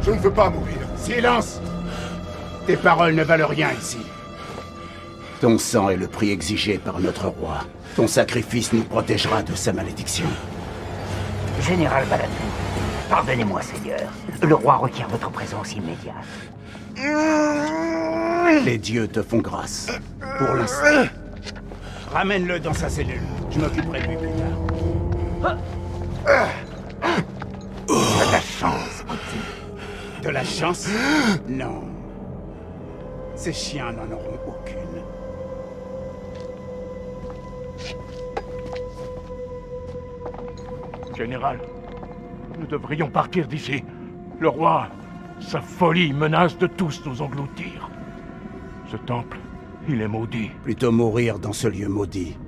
Je ne veux pas mourir. Silence! Tes paroles ne valent rien ici. Ton sang est le prix exigé par notre roi. Ton sacrifice nous protégera de sa malédiction. Général Baladou, pardonnez-moi, Seigneur. Le roi requiert votre présence immédiate. Les dieux te font grâce. Pour l'instant. Ramène-le dans sa cellule. Je m'occuperai de lui plus tard. De la chance, Oti. De la chance? Non. Ces chiens n'en auront aucune. Général, nous devrions partir d'ici. Le roi, sa folie menace de tous nous engloutir. Ce temple, il est maudit. Plutôt mourir dans ce lieu maudit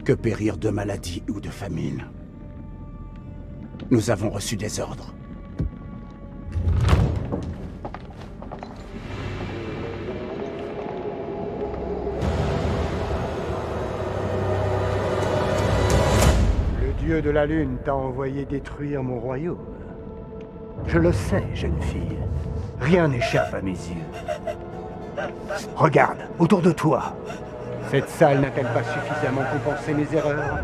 que périr de maladie ou de famine. Nous avons reçu des ordres. Le dieu de la lune t'a envoyé détruire mon royaume. Je le sais, jeune fille. Rien n'échappe à mes yeux. Regarde, autour de toi. Cette salle n'a-t-elle pas suffisamment compensé mes erreurs?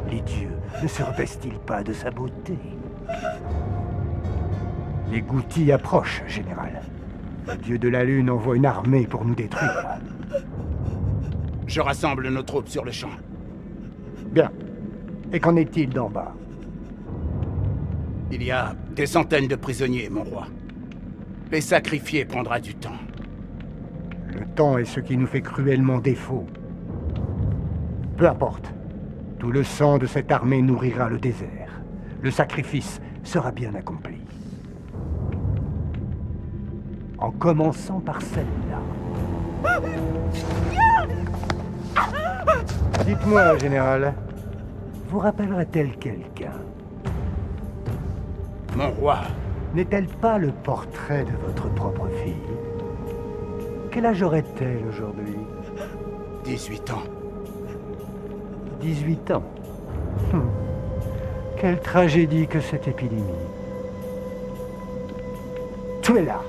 Les dieux ne se repaissent-ils pas de sa beauté? Les Goutis approchent, général. Le dieu de la lune envoie une armée pour nous détruire. Je rassemble nos troupes sur le champ. Bien. Et qu'en est-il d'en bas? Il y a des centaines de prisonniers, mon roi. Les sacrifier prendra du temps. Le temps est ce qui nous fait cruellement défaut. Peu importe. Tout le sang de cette armée nourrira le désert. Le sacrifice sera bien accompli. En commençant par celle-là. Dites-moi, général, vous rappellera-t-elle quelqu'un? Mon roi, N'est-elle pas le portrait de votre propre fille? Quel âge aurait-elle aujourd'hui? 18 ans. 18 ans. Quelle tragédie que cette épidémie. Tuez-la!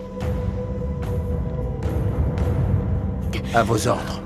À vos ordres.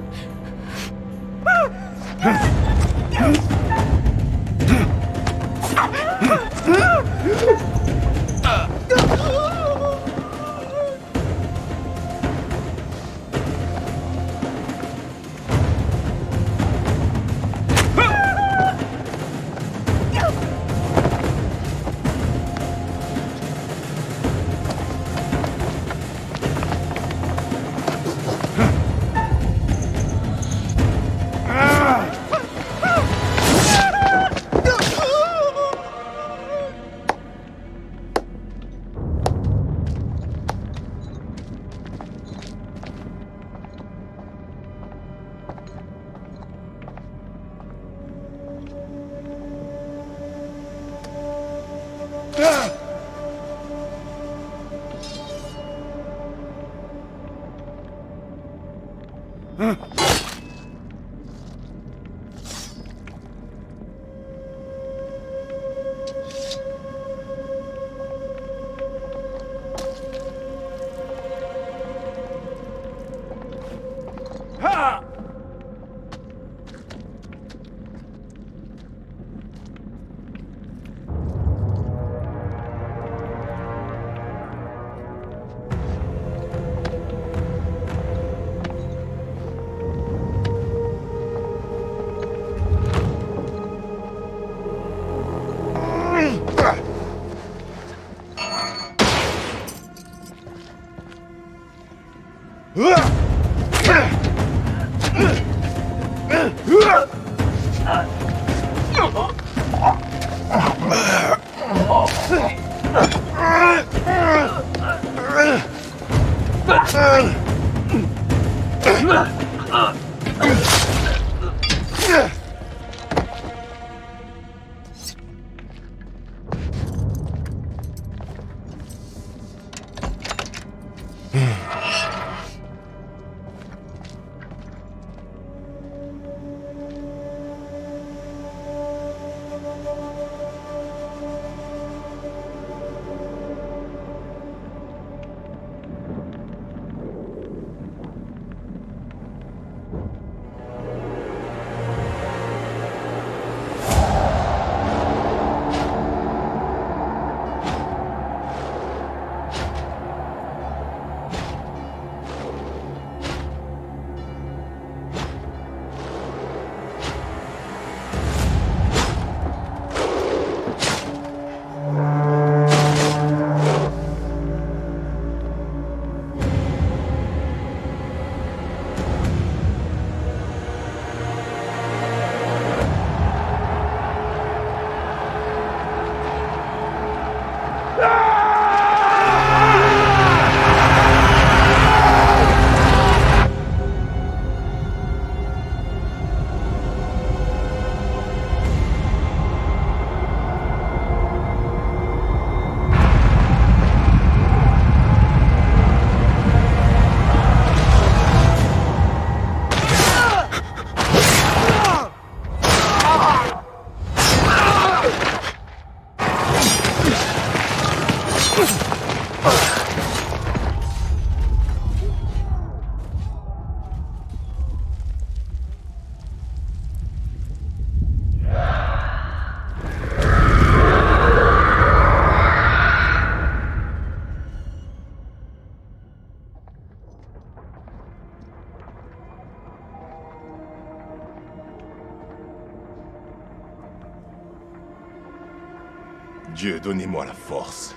Dieu, donnez-moi la force.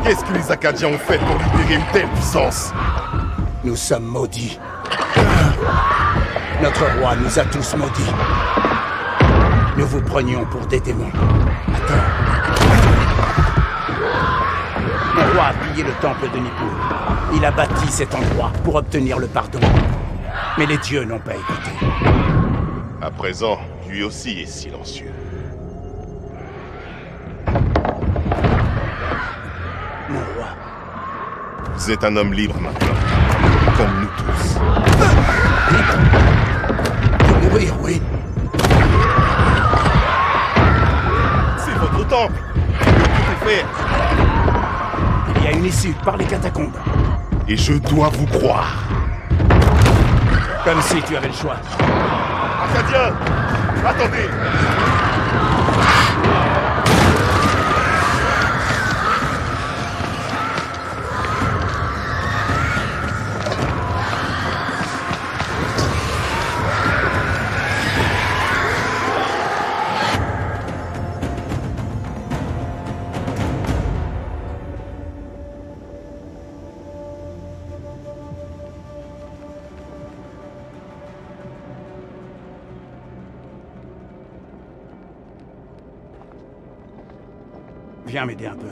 Qu'est-ce que les Acadiens ont fait pour libérer une telle puissance? Nous sommes maudits. Notre roi nous a tous maudits. Nous vous prenions pour des démons. Le roi a pillé le temple de Nippur. Il a bâti cet endroit pour obtenir le pardon. Mais les dieux n'ont pas écouté. À présent, lui aussi est silencieux. Mon roi. Vous êtes un homme libre maintenant, comme nous tous. De mourir, oui. C'est votre temple. Que peut-on faire? Il y a une issue par les catacombes. Et je dois vous croire. Comme si tu avais le choix. Acadiens, attendez! Viens m'aider un peu.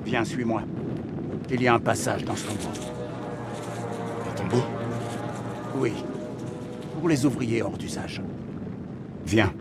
Viens, suis-moi. Il y a un passage dans ce tombeau. Un tombeau? Oui. Pour les ouvriers hors d'usage. Viens.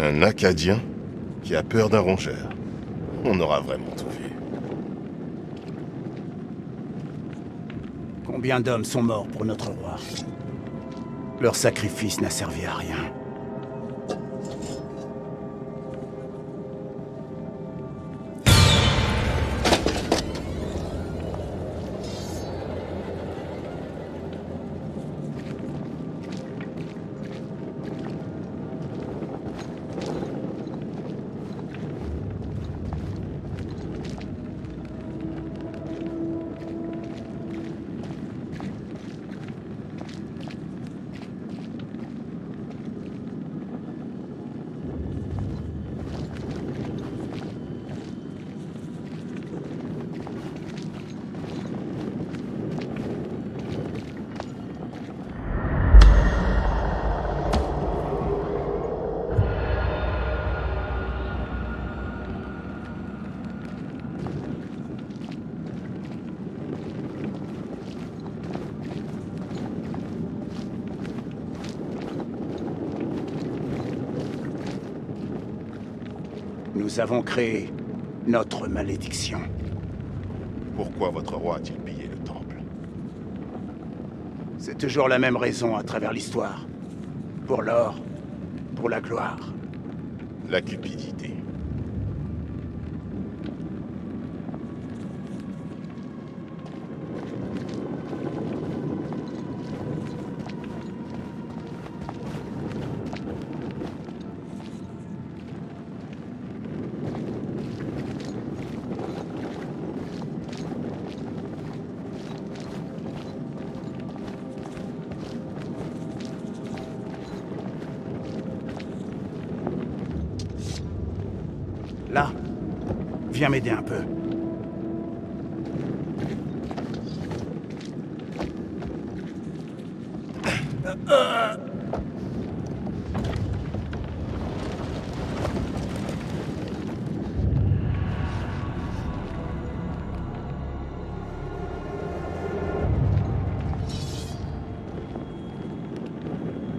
Un Acadien qui a peur d'un rongeur. On aura vraiment tout vu. Combien d'hommes sont morts pour notre roi? Leur sacrifice n'a servi à rien. Nous avons créé notre malédiction. Pourquoi votre roi a-t-il pillé le temple? C'est toujours la même raison à travers l'histoire. Pour l'or, pour la gloire. La cupidité. Là, viens m'aider un peu.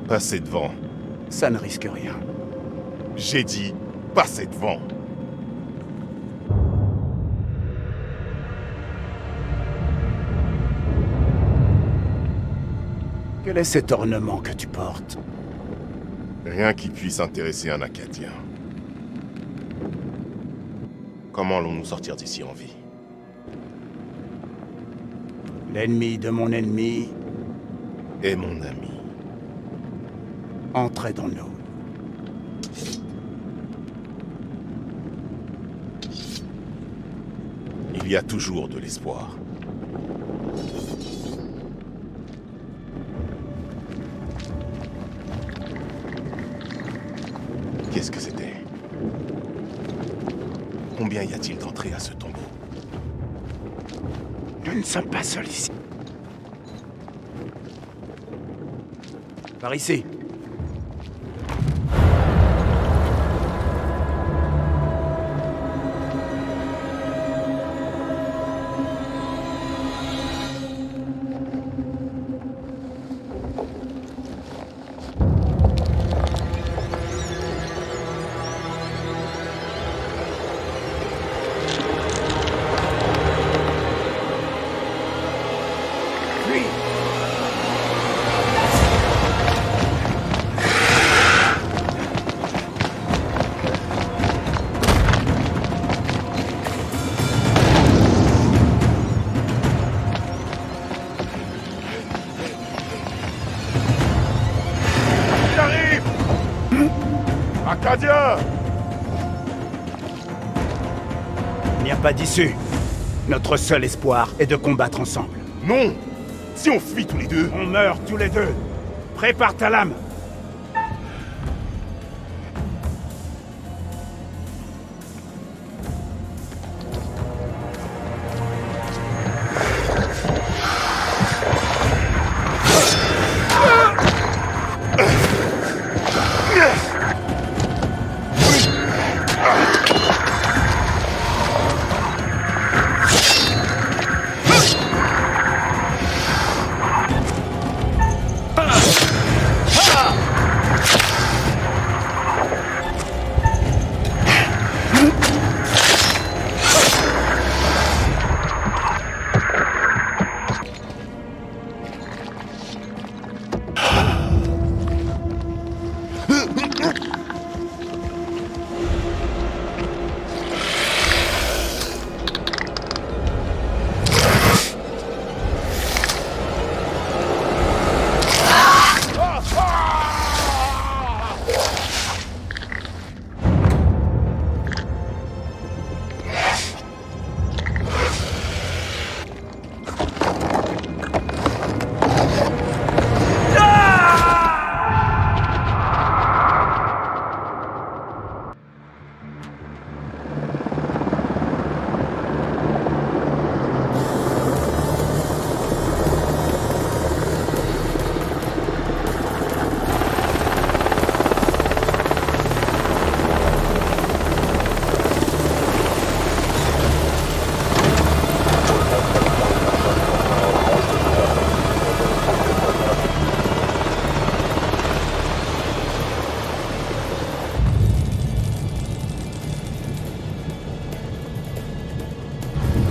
Passez devant. Ça ne risque rien. J'ai dit, passez devant. Quel est cet ornement que tu portes? Rien qui puisse intéresser un Acadien. Comment allons-nous sortir d'ici en vie? L'ennemi de mon ennemi Et mon ami. entrait dans nous. Il y a toujours de l'espoir. Qu'est-ce que c'était? Combien y a-t-il d'entrées à ce tombeau? Nous ne sommes pas seuls ici. Par ici. Puis, J'arrive! Acadien! il n'y a pas d'issue. Notre seul espoir est de combattre ensemble. Non! Si on fuit tous les deux, On meurt tous les deux. Prépare ta lame.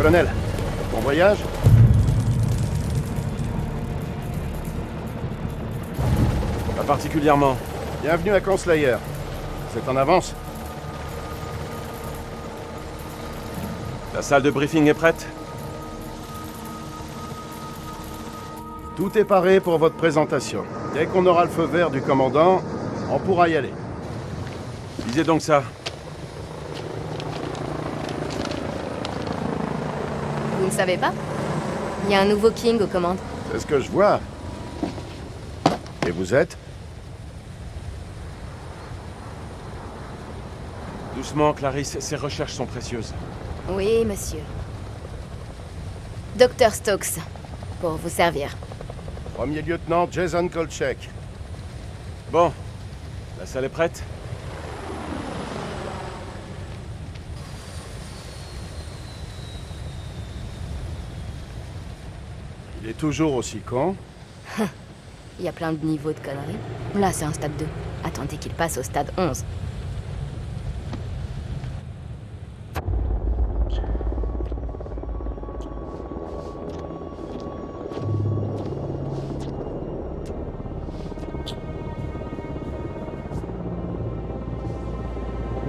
lieutenant-colonel. Bon voyage. Pas particulièrement. Bienvenue à Conslayer. C'est en avance. La salle de briefing est prête? Tout est paré pour votre présentation. Dès qu'on aura le feu vert du commandant, on pourra y aller. Disez donc ça. Vous ne savez pas? Il y a un nouveau King aux commandes. C'est ce que je vois. Et vous êtes? Doucement, Clarisse, ces recherches sont précieuses. Oui, monsieur. Dr. Stokes, pour vous servir. Premier lieutenant Jason Kolchak. Bon, la salle est prête? Il est toujours aussi con. Il y a plein de niveaux de conneries. Là, c'est un stade 2. Attendez qu'il passe au stade 11.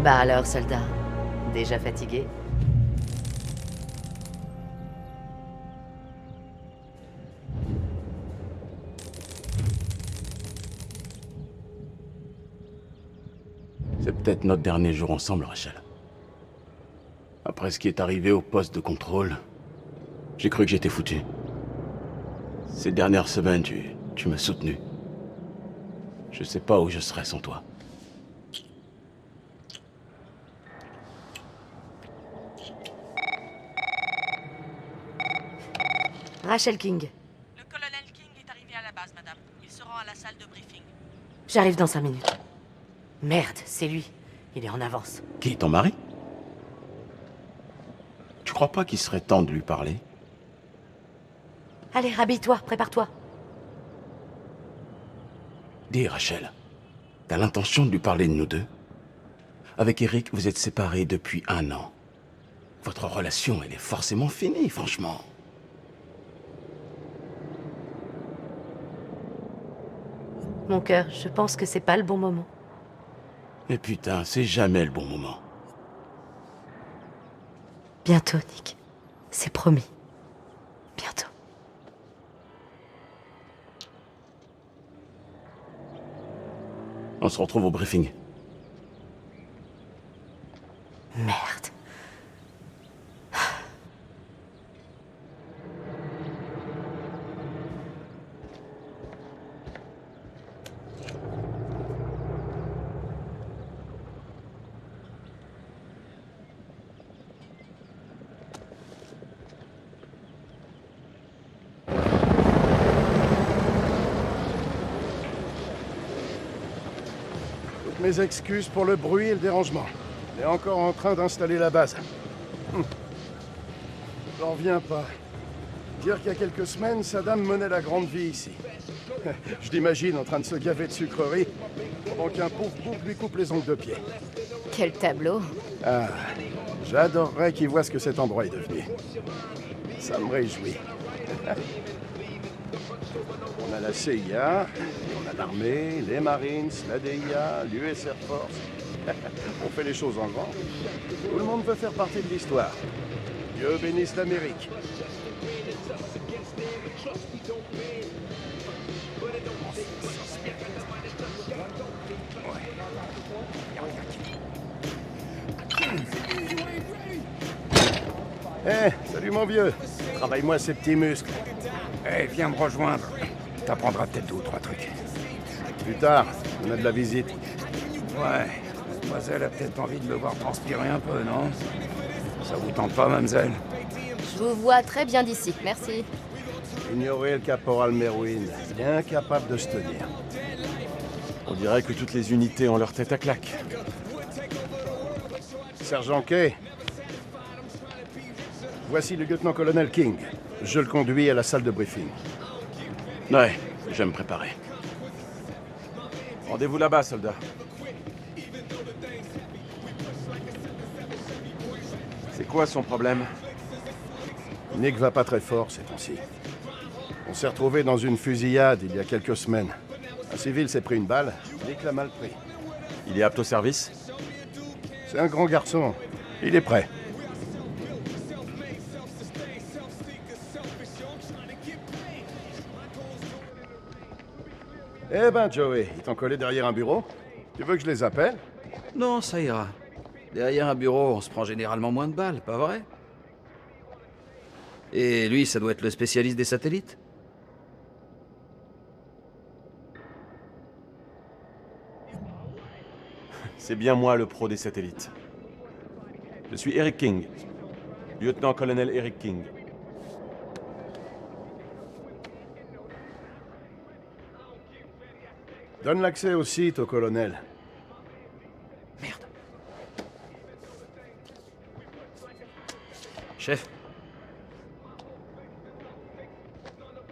Bah alors, soldat, déjà fatigué? C'est peut-être notre dernier jour ensemble, Rachel. Après ce qui est arrivé au poste de contrôle, j'ai cru que j'étais foutu. Ces dernières semaines, tu m'as soutenu. Je sais pas où je serais sans toi. Rachel King. Le colonel King est arrivé à la base, madame. Il se rend à la salle de briefing. J'arrive dans 5 minutes. Merde, c'est lui. Il est en avance. Qui, ton mari? Tu crois pas qu'il serait temps de lui parler? Allez, rhabille-toi, prépare-toi. Dis, Rachel, t'as l'intention de lui parler de nous deux? Avec Eric, vous êtes séparés depuis 1 an. Votre relation, elle est forcément finie, franchement. Mon cœur, je pense que c'est pas le bon moment. Mais putain, c'est jamais le bon moment. Bientôt, Nick. C'est promis. Bientôt. On se retrouve au briefing. Merde. Toutes mes excuses pour le bruit et le dérangement. On est encore en train d'installer la base. J'en reviens pas. Dire qu'il y a quelques semaines, Saddam menait la grande vie ici. Je l'imagine en train de se gaver de sucreries pendant qu'un pauvre bouffe lui coupe les ongles de pied. Quel tableau. Ah, j'adorerais qu'il voit ce que cet endroit est devenu. Ça me réjouit. On a la CIA, on a l'armée, les Marines, la DIA, l'US Air Force. On fait les choses en grand. Tout le monde veut faire partie de l'histoire. Dieu bénisse l'Amérique. Salut mon vieux. Travaille-moi ces petits muscles. Eh, viens me rejoindre. T'apprendras peut-être 2 ou 3 trucs. Plus tard, on a de la visite. Ouais. Mademoiselle a peut-être envie de me voir transpirer un peu, non? Ça vous tente pas, mademoiselle? Je vous vois très bien d'ici, merci. Ignorer le caporal Merwin, bien capable de se tenir. On dirait que toutes les unités ont leur tête à claque. Sergent Kay, voici le lieutenant-colonel King. Je le conduis à la salle de briefing. Ouais, je vais me préparer. Rendez-vous là-bas, soldat. C'est quoi son problème? Nick va pas très fort ces temps-ci. On s'est retrouvé dans une fusillade il y a quelques semaines. Un civil s'est pris une balle, Nick l'a mal pris. Il est apte au service? C'est un grand garçon. Il est prêt. Eh ben, Joey, ils t'ont collé derrière un bureau? Tu veux que je les appelle? Non, ça ira. Derrière un bureau, on se prend généralement moins de balles, pas vrai? Et lui, ça doit être le spécialiste des satellites? C'est bien moi le pro des satellites. Je suis Eric King. Lieutenant-colonel Eric King. Donne l'accès au site au colonel. Merde. Chef,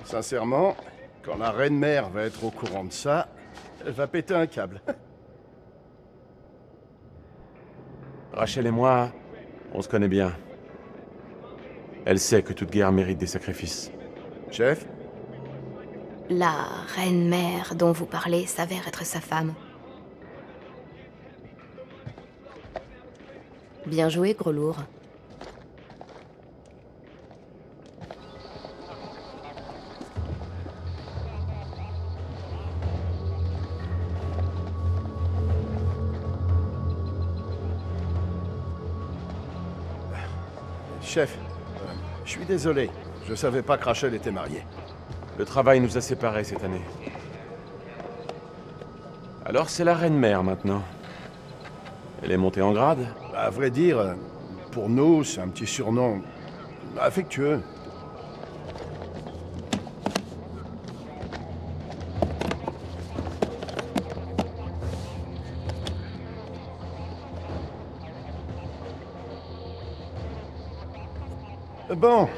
Sincèrement, quand la reine-mère va être au courant de ça, elle va péter un câble. Rachel et moi, on se connaît bien. Elle sait que toute guerre mérite des sacrifices. Chef? La reine-mère dont vous parlez s'avère être sa femme. Bien joué, gros lourd. Chef, je suis désolé. Je savais pas que Rachel était mariée. Le travail nous a séparés cette année. Alors c'est la reine-mère maintenant. Elle est montée en grade? À vrai dire, pour nous, c'est un petit surnom affectueux. Bon,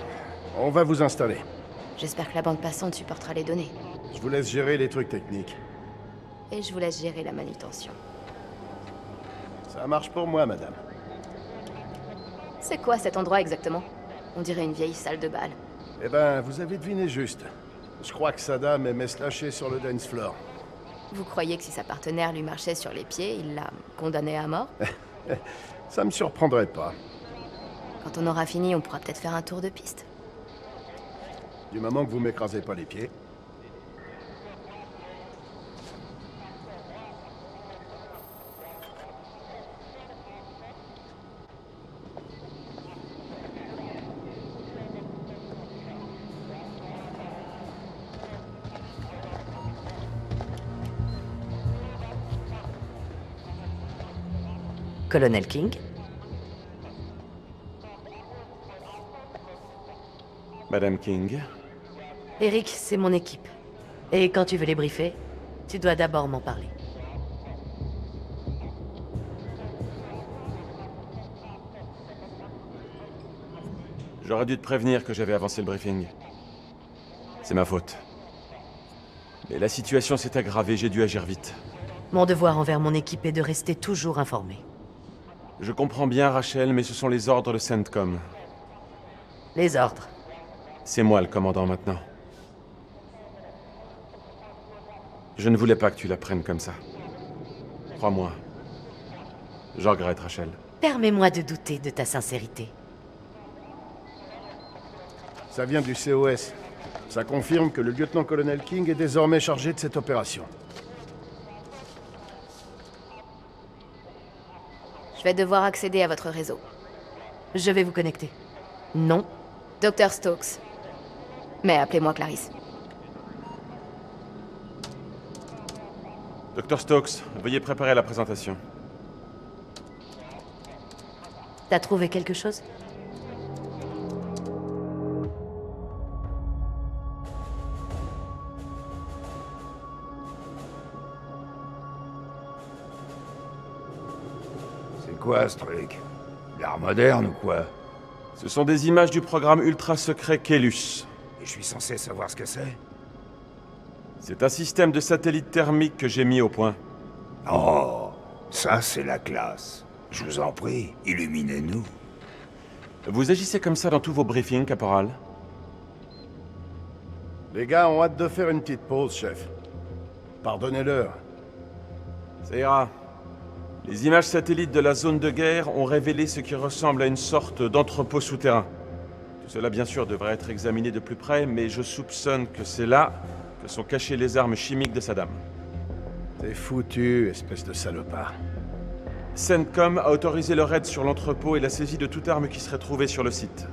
on va vous installer. J'espère que la bande passante supportera les données. Je vous laisse gérer les trucs techniques. Et je vous laisse gérer la manutention. Ça marche pour moi, madame. C'est quoi cet endroit exactement? On dirait une vieille salle de bal. Eh ben, vous avez deviné juste. Je crois que Saddam aimait se lâcher sur le dance floor. Vous croyez que si sa partenaire lui marchait sur les pieds, il l'a condamné à mort? Ça me surprendrait pas. Quand on aura fini, on pourra peut-être faire un tour de piste. Du moment que vous m'écrasez pas les pieds. Colonel King? Madame King? Eric, c'est mon équipe. Et quand tu veux les briefer, tu dois d'abord m'en parler. J'aurais dû te prévenir que j'avais avancé le briefing. C'est ma faute. Mais la situation s'est aggravée, j'ai dû agir vite. Mon devoir envers mon équipe est de rester toujours informé. Je comprends bien, Rachel, mais ce sont les ordres de CENTCOM. Les ordres. C'est moi le commandant maintenant. Je ne voulais pas que tu la prennes comme ça. Crois-moi. Je regrette, Rachel. Permets-moi de douter de ta sincérité. Ça vient du COS. Ça confirme que le lieutenant-colonel King est désormais chargé de cette opération. Je vais devoir accéder à votre réseau. Je vais vous connecter. Non. Dr. Stokes. Mais appelez-moi Clarisse. Dr. Stokes, veuillez préparer la présentation. T'as trouvé quelque chose? C'est quoi ce truc? L'art moderne ou quoi? Ce sont des images du programme ultra secret Kelus. Et je suis censé savoir ce que c'est? C'est un système de satellite thermique que j'ai mis au point. Oh, ça c'est la classe. Je vous en prie, illuminez-nous. Vous agissez comme ça dans tous vos briefings, caporal? Les gars ont hâte de faire une petite pause, chef. Pardonnez-leur. Ça ira. Les images satellites de la zone de guerre ont révélé ce qui ressemble à une sorte d'entrepôt souterrain. Tout cela, bien sûr, devrait être examiné de plus près, mais je soupçonne que c'est là que sont cachées les armes chimiques de Saddam. T'es foutu, espèce de salopard. CENTCOM a autorisé le raid sur l'entrepôt et la saisie de toute arme qui serait trouvée sur le site.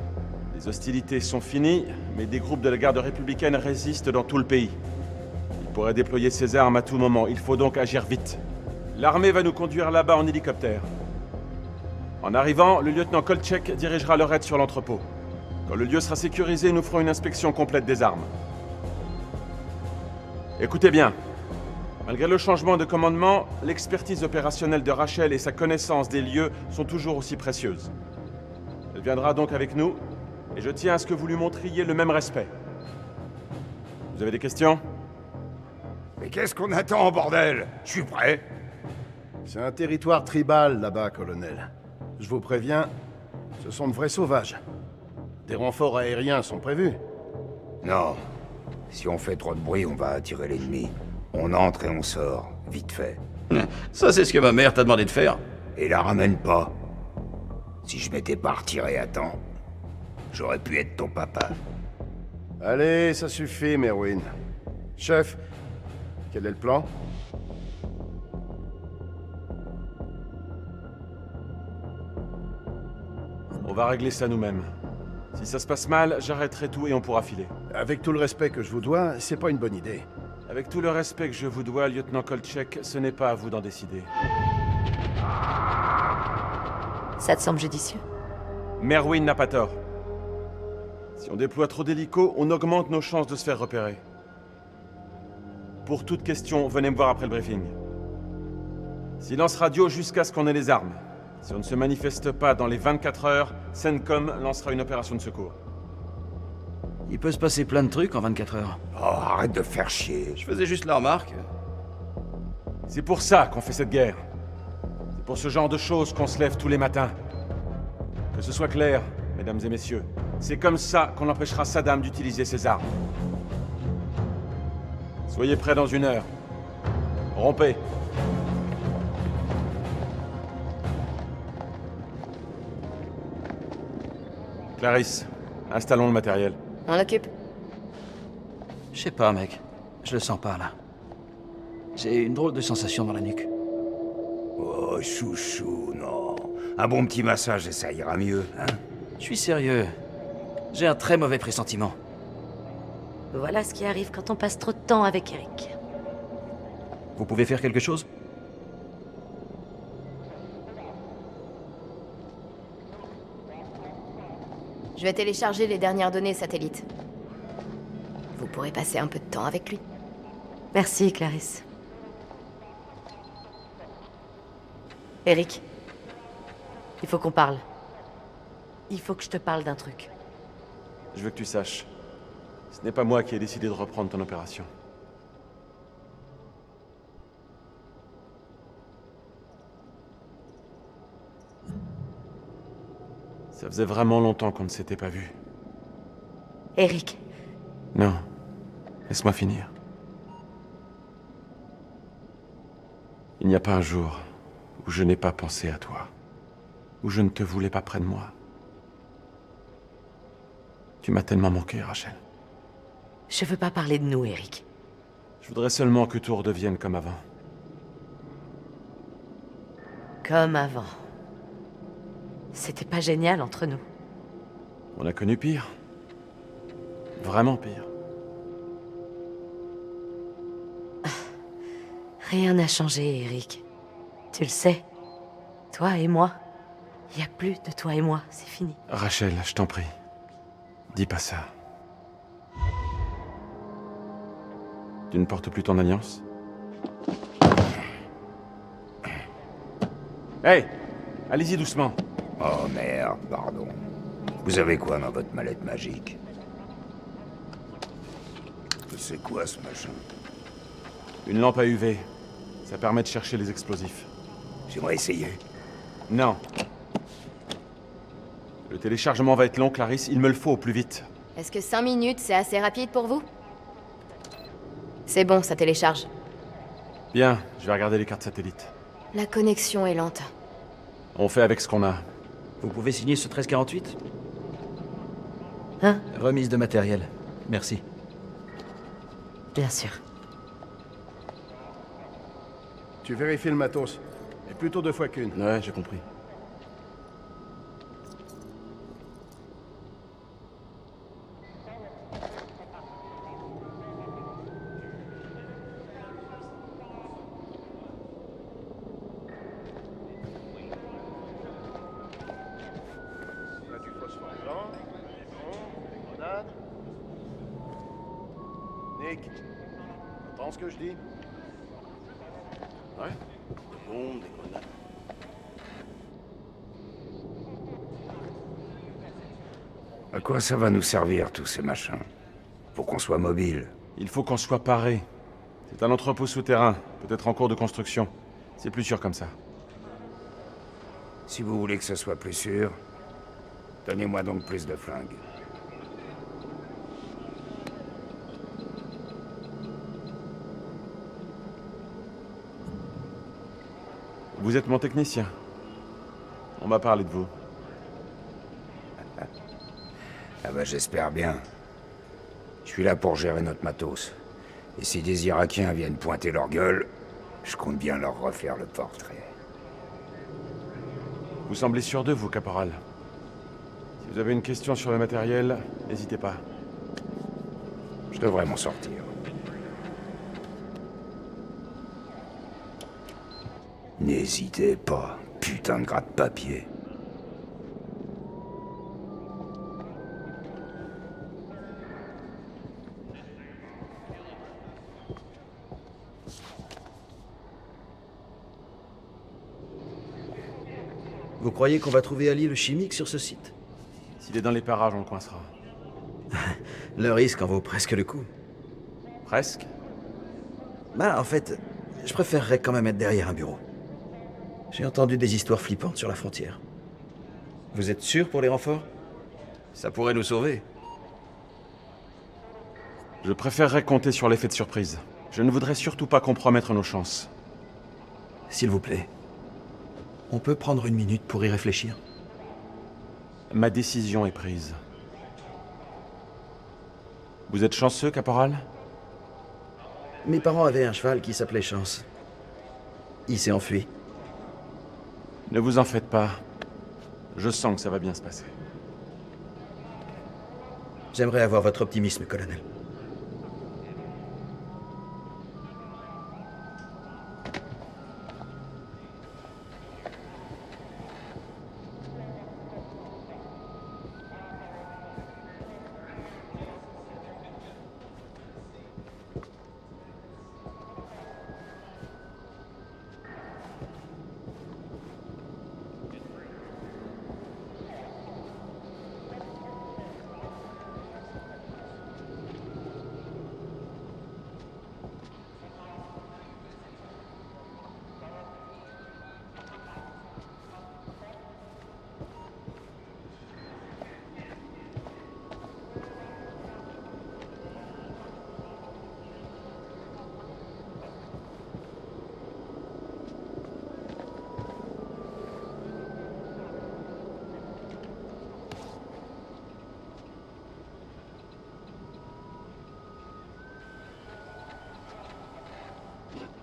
Les hostilités sont finies, mais des groupes de la garde républicaine résistent dans tout le pays. Ils pourraient déployer ces armes à tout moment, il faut donc agir vite. L'armée va nous conduire là-bas en hélicoptère. En arrivant, le lieutenant Kolchek dirigera le raid sur l'entrepôt. Quand le lieu sera sécurisé, nous ferons une inspection complète des armes. Écoutez bien. Malgré le changement de commandement, l'expertise opérationnelle de Rachel et sa connaissance des lieux sont toujours aussi précieuses. Elle viendra donc avec nous, et je tiens à ce que vous lui montriez le même respect. Vous avez des questions? Mais qu'est-ce qu'on attend, bordel? Je suis prêt. C'est un territoire tribal là-bas, colonel. Je vous préviens, ce sont de vrais sauvages. Des renforts aériens sont prévus. Non. Si on fait trop de bruit, on va attirer l'ennemi. On entre et on sort, vite fait. Ça, c'est ce que ma mère t'a demandé de faire. Et la ramène pas. Si je m'étais pas retiré à temps, j'aurais pu être ton papa. Allez, ça suffit, Merwin. Chef, quel est le plan? On va régler ça nous-mêmes. Si ça se passe mal, j'arrêterai tout et on pourra filer. Avec tout le respect que je vous dois, c'est pas une bonne idée. Avec tout le respect que je vous dois, lieutenant Kolchek, ce n'est pas à vous d'en décider. Ça te semble judicieux? Merwin n'a pas tort. Si on déploie trop d'hélicos, on augmente nos chances de se faire repérer. Pour toute question, venez me voir après le briefing. Silence radio jusqu'à ce qu'on ait les armes. Si on ne se manifeste pas dans les 24 heures, CENTCOM lancera une opération de secours. Il peut se passer plein de trucs en 24 heures. Oh, arrête de faire chier. Je faisais juste la remarque. C'est pour ça qu'on fait cette guerre. C'est pour ce genre de choses qu'on se lève tous les matins. Que ce soit clair, mesdames et messieurs. C'est comme ça qu'on empêchera Saddam d'utiliser ses armes. Soyez prêts dans 1 heure. Rompez. Clarisse, installons le matériel. On occupe. Je sais pas, mec. Je le sens pas, là. J'ai une drôle de sensation dans la nuque. Oh, chouchou, non. Un bon petit massage et ça ira mieux, hein? Je suis sérieux. J'ai un très mauvais pressentiment. Voilà ce qui arrive quand on passe trop de temps avec Eric. Vous pouvez faire quelque chose? Je vais télécharger les dernières données satellites. Vous pourrez passer un peu de temps avec lui. Merci, Clarisse. Eric, il faut qu'on parle. Il faut que je te parle d'un truc. Je veux que tu saches. Ce n'est pas moi qui ai décidé de reprendre ton opération. Ça faisait vraiment longtemps qu'on ne s'était pas vus. Eric. Non. Laisse-moi finir. Il n'y a pas un jour où je n'ai pas pensé à toi. Où je ne te voulais pas près de moi. Tu m'as tellement manqué, Rachel. Je veux pas parler de nous, Eric. Je voudrais seulement que tout redevienne comme avant. Comme avant. C'était pas génial entre nous. On a connu pire. Vraiment pire. Rien n'a changé, Eric. Tu le sais. Toi et moi. Il n'y a plus de toi et moi, c'est fini. Rachel, je t'en prie. Dis pas ça. Tu ne portes plus ton alliance? Hey! Allez-y doucement. Oh merde, pardon. Vous avez quoi dans votre mallette magique? C'est quoi ce machin? Une lampe à UV. Ça permet de chercher les explosifs. J'aimerais essayer. Non. Le téléchargement va être long, Clarisse. Il me le faut au plus vite. Est-ce que 5 minutes, c'est assez rapide pour vous? C'est bon, ça télécharge. Bien, je vais regarder les cartes satellites. La connexion est lente. On fait avec ce qu'on a. Vous pouvez signer ce 1348? Hein? Remise de matériel. Merci. Bien sûr. Tu vérifies le matos. Et plutôt 2 fois qu'une. Ouais, j'ai compris. On a du phosphore blanc, des bombes, des grenades. Nick, t'entends ce que je dis? Ouais. Des bombes, des grenades. À quoi ça va nous servir, tous ces machins? Pour qu'on soit mobile. Il faut qu'on soit paré. C'est un entrepôt souterrain, peut-être en cours de construction. C'est plus sûr comme ça. Si vous voulez que ce soit plus sûr, donnez-moi donc plus de flingues. Vous êtes mon technicien. On m'a parlé de vous. Ah bah j'espère bien. Je suis là pour gérer notre matos. Et si des Irakiens viennent pointer leur gueule, je compte bien leur refaire le portrait. Vous semblez sûr d'eux, vous, caporal. Si vous avez une question sur le matériel, n'hésitez pas. Je devrais m'en sortir. N'hésitez pas, putain de gratte-papier. Vous croyez qu'on va trouver Ali le chimique sur ce site? S'il est dans les parages, on le coincera. Le risque en vaut presque le coup. Presque? Bah, en fait, je préférerais quand même être derrière un bureau. J'ai entendu des histoires flippantes sur la frontière. Vous êtes sûr pour les renforts? Ça pourrait nous sauver. Je préférerais compter sur l'effet de surprise. Je ne voudrais surtout pas compromettre nos chances. S'il vous plaît. On peut prendre une minute pour y réfléchir? Ma décision est prise. Vous êtes chanceux, caporal? Mes parents avaient un cheval qui s'appelait Chance. Il s'est enfui. Ne vous en faites pas. Je sens que ça va bien se passer. J'aimerais avoir votre optimisme, colonel.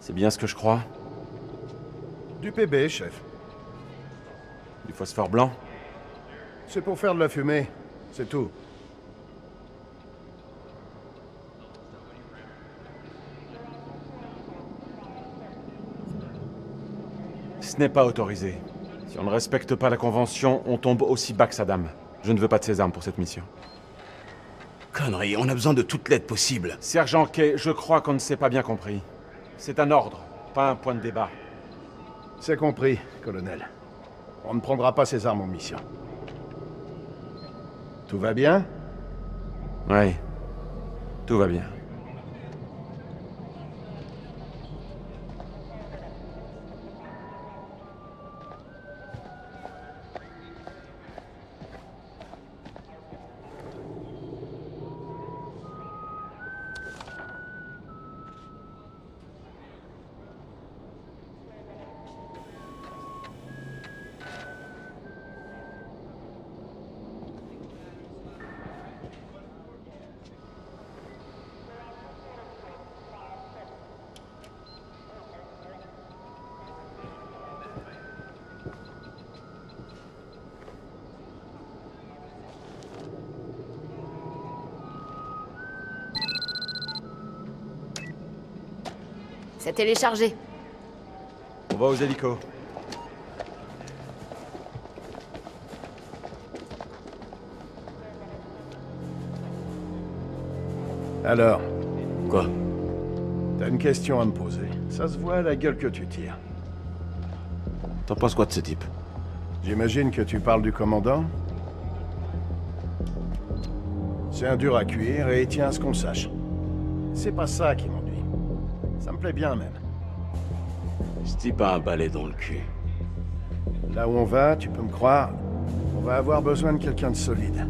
C'est bien ce que je crois? Du PB, chef. Du phosphore blanc? C'est pour faire de la fumée. C'est tout. Ce n'est pas autorisé. Si on ne respecte pas la convention, on tombe aussi bas que Saddam. Je ne veux pas de ces armes pour cette mission. Connerie, on a besoin de toute l'aide possible. Sergent Kay, je crois qu'on ne s'est pas bien compris. C'est un ordre, pas un point de débat. C'est compris, colonel. On ne prendra pas ces armes en mission. Tout va bien? Oui. Tout va bien. C'est téléchargé. On va aux hélicos. Alors, Quoi? t'as une question à me poser. Ça se voit à la gueule que tu tires. T'en penses quoi de ce type? J'imagine que tu parles du commandant? C'est un dur à cuire et il tient à ce qu'on le sache. C'est pas ça qui m'ennuie. Ça me plaît bien même. Ce type a un balai dans le cul. Là où on va, tu peux me croire, on va avoir besoin de quelqu'un de solide.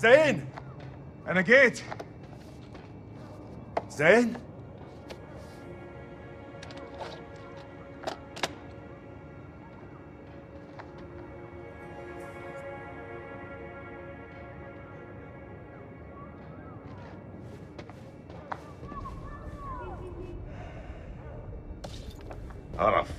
زين أنا جيت زين عرف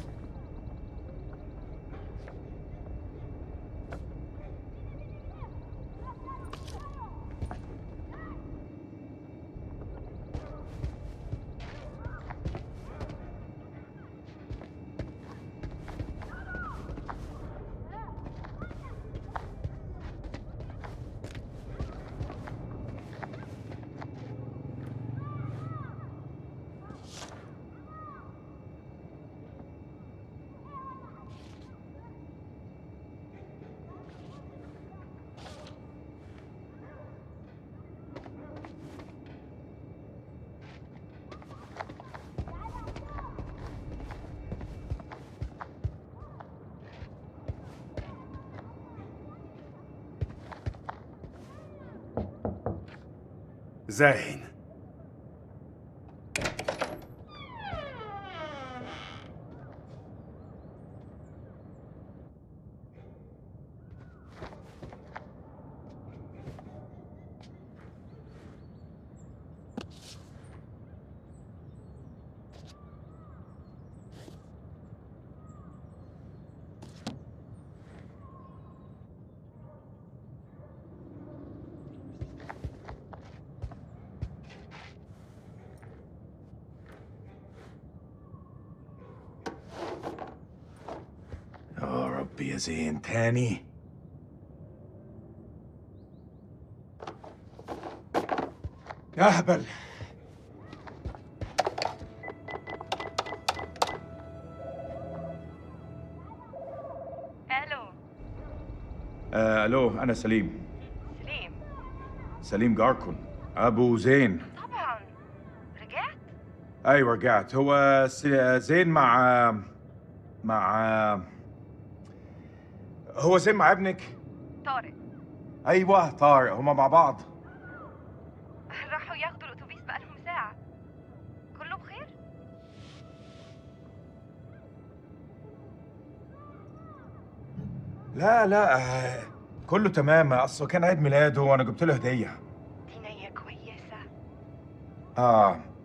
زين يا ربي يا زين تاني يا هبل الو. الو انا سليم سليم. سليم جاركون ابو زين. طبعا. رجعت؟ ايوه رجعت. هو زين مع هو زين مع ابنك؟ طارق. ايوه طارق، هما مع بعض. راحوا ياخدوا الاتوبيس بقالهم ساعة. كله بخير؟ لا كله تمام، اصله كان عيد ميلاده وانا جبت له هديه. دي نية كويسة.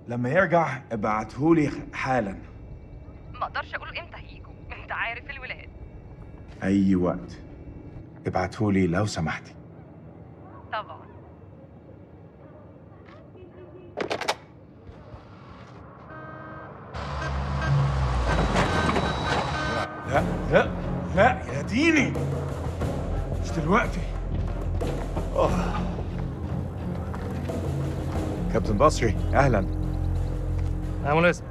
لما يرجع ابعتهولي حالا. ما اقدرش اقول امتى هيجوا، انت عارف الولاد. اي وقت ابعتهولي لو سمحتي. طبعا. لا يا ديني، مش دلوقتي. كابتن بصري اهلا. يا ملازم،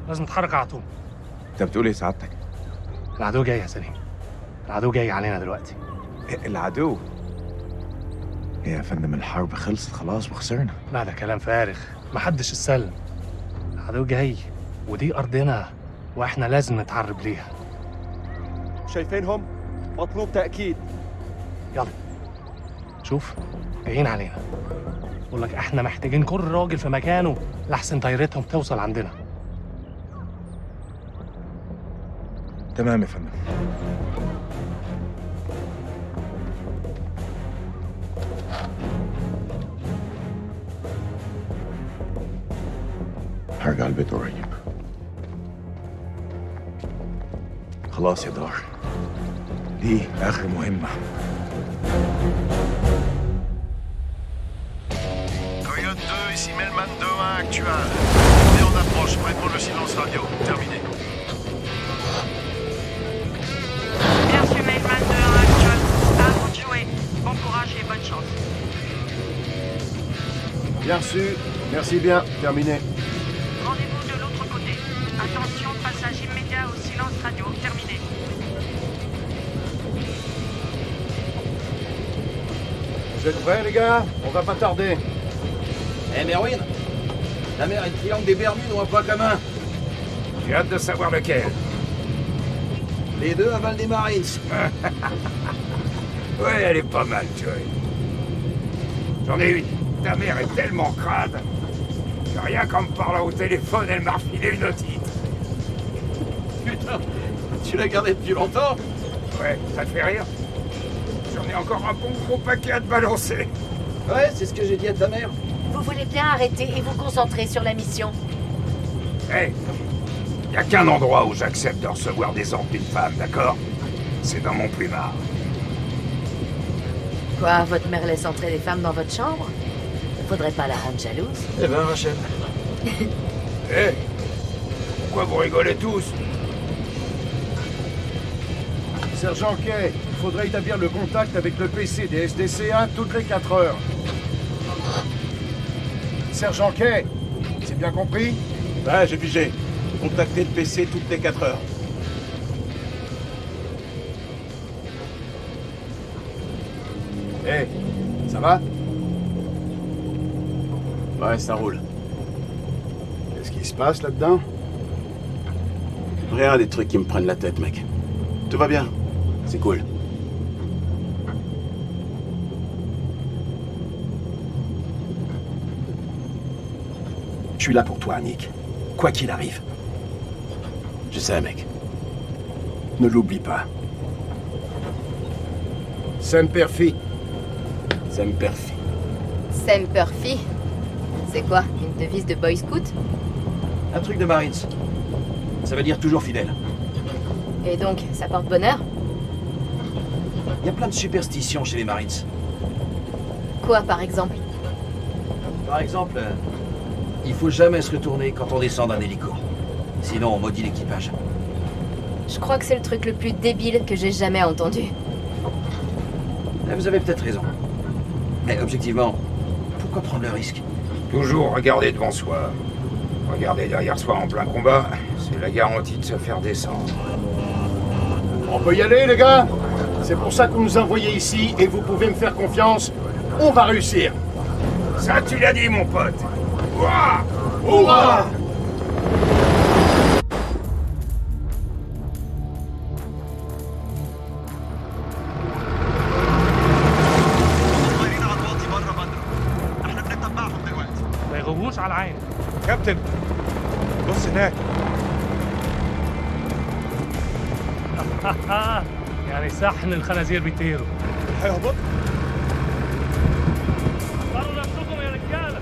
لازم نتحرك على طول. انت بتقول ايه سعادتك؟ العدو جاي يا سليم، العدو جاي علينا دلوقتي. العدو؟ يا فندم الحرب خلصت خلاص وخسرنا. لا ده كلام فارغ، محدش اتسلم. العدو جاي ودي أرضنا واحنا لازم نتعرب ليها. شايفينهم؟ مطلوب تأكيد. يلا شوف جايين علينا. بقول لك احنا محتاجين كل راجل في مكانه لحسن طيارتهم توصل عندنا. تمام يا فندم. هرجع البيت قريب. خلاص يا دار، دي آخر مهمة. Coyote 2, ici Melman 2-1 actuel. On est en approche, prêt pour le silence radio. Terminé. Bien sûr, Mailman 2-1 actuel. À vous de jouer. Bon courage et bonne chance. Bien reçu. Merci bien. Terminé. Rendez-vous de l'autre côté. Attention, passage immédiat au silence radio. Terminé. Vous êtes prêts, les gars? On va pas tarder. Eh Merwin, la mer et le triangle des Bermudes ont un point commun. J'ai hâte de savoir lequel. Les deux avalent des Marines. Ouais, elle est pas mal, Joey. J'en ai une. Ta mère est tellement crade. Que rien qu'en me parlant au téléphone, elle m'a refilé une otite. Putain, tu l'as gardée depuis longtemps? Ouais, ça te fait rire? J'en ai encore un bon gros paquet à te balancer. Ouais, c'est ce que j'ai dit à ta mère. Vous voulez bien arrêter et vous concentrer sur la mission? Hé, y a qu'un endroit où j'accepte de recevoir des ordres d'une femme, d'accord? C'est dans mon plumard. Quoi, votre mère laisse entrer des femmes dans votre chambre? Faudrait pas la rendre jalouse. Eh ben, Rachel. Hé, pourquoi vous rigolez tous? Sergent Kay, il faudrait établir le contact avec le PC des SDCA toutes les 4 heures. Sergent Kay, c'est bien compris? Ouais, j'ai pigé. Contacter le PC toutes les 4 heures. Hé, ça va? Ouais, ça roule. Qu'est-ce qui se passe là-dedans? Rien, des trucs qui me prennent la tête, mec. Tout va bien. C'est cool. Je suis là pour toi, Nick. Quoi qu'il arrive. Je sais, mec. Ne l'oublie pas. Semper Fi. Semper Fi. Semper Fi. C'est quoi? Une devise de Boy Scout? Un truc de Marines. Ça veut dire toujours fidèle. Et donc, ça porte bonheur? Il y a plein de superstitions chez les Marines. Quoi, par exemple? Par exemple, il faut jamais se retourner quand on descend d'un hélico. Sinon, on maudit l'équipage. Je crois que c'est le truc le plus débile que j'ai jamais entendu. Vous avez peut-être raison. Mais objectivement, pourquoi prendre le risque? Toujours regarder devant soi. Regarder derrière soi en plein combat, c'est la garantie de se faire descendre. On peut y aller, les gars? C'est pour ça qu'on nous a envoyés ici, et vous pouvez me faire confiance. On va réussir. Ça, tu l'as dit, mon pote. Ouah! Hurrah! ما يغوص على العين. كابتن بص هناك. يعني صحن الخنازير بيطيروا. هيهبط. اختاروا نفسكم يا رجاله.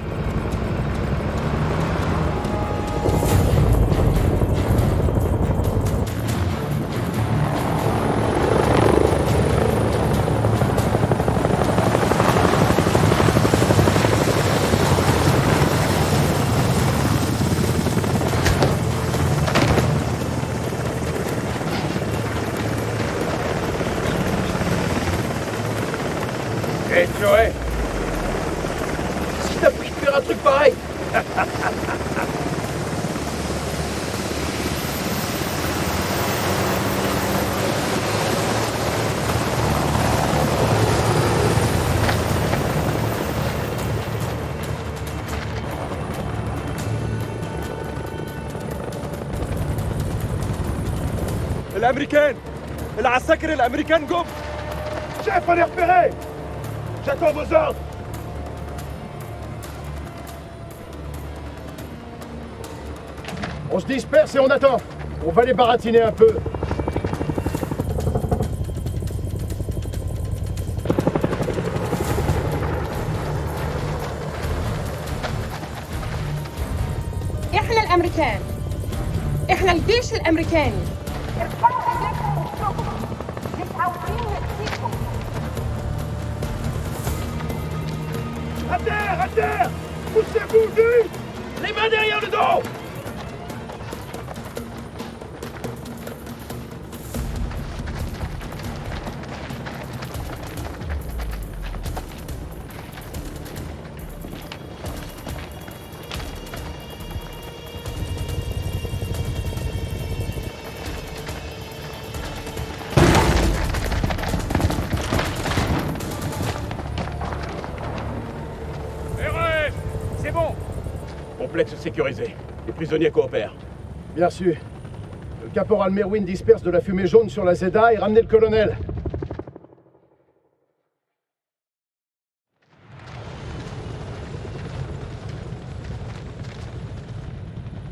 Hé, Joey! Si t'as pris de faire un truc pareil. الامريكان العساكر الامريكان جم. Chef, on est repéré! J'attends vos ordres! On se disperse et on attend. On va les baratiner un peu. احنا الامريكان، احنا الجيش الامريكاني. À terre! À terre! Poussez-vous vite! Les mains derrière le dos! C'est bon! Complexe sécurisé. Les prisonniers coopèrent. Bien sûr. Le caporal Merwin disperse de la fumée jaune sur la Zeda et ramenez le colonel.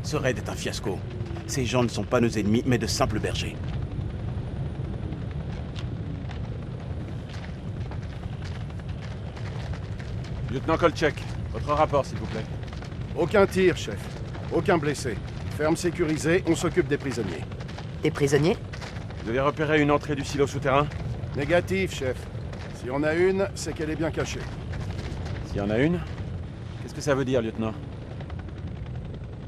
Ce raid est un fiasco. Ces gens ne sont pas nos ennemis, mais de simples bergers. Lieutenant Kolchak, votre rapport, s'il vous plaît. Aucun tir, chef. Aucun blessé. Ferme sécurisée, on s'occupe des prisonniers. Des prisonniers? Vous avez repéré une entrée du silo souterrain? Négatif, chef. Si on a une, c'est qu'elle est bien cachée. S'il y en a une? Qu'est-ce que ça veut dire, lieutenant?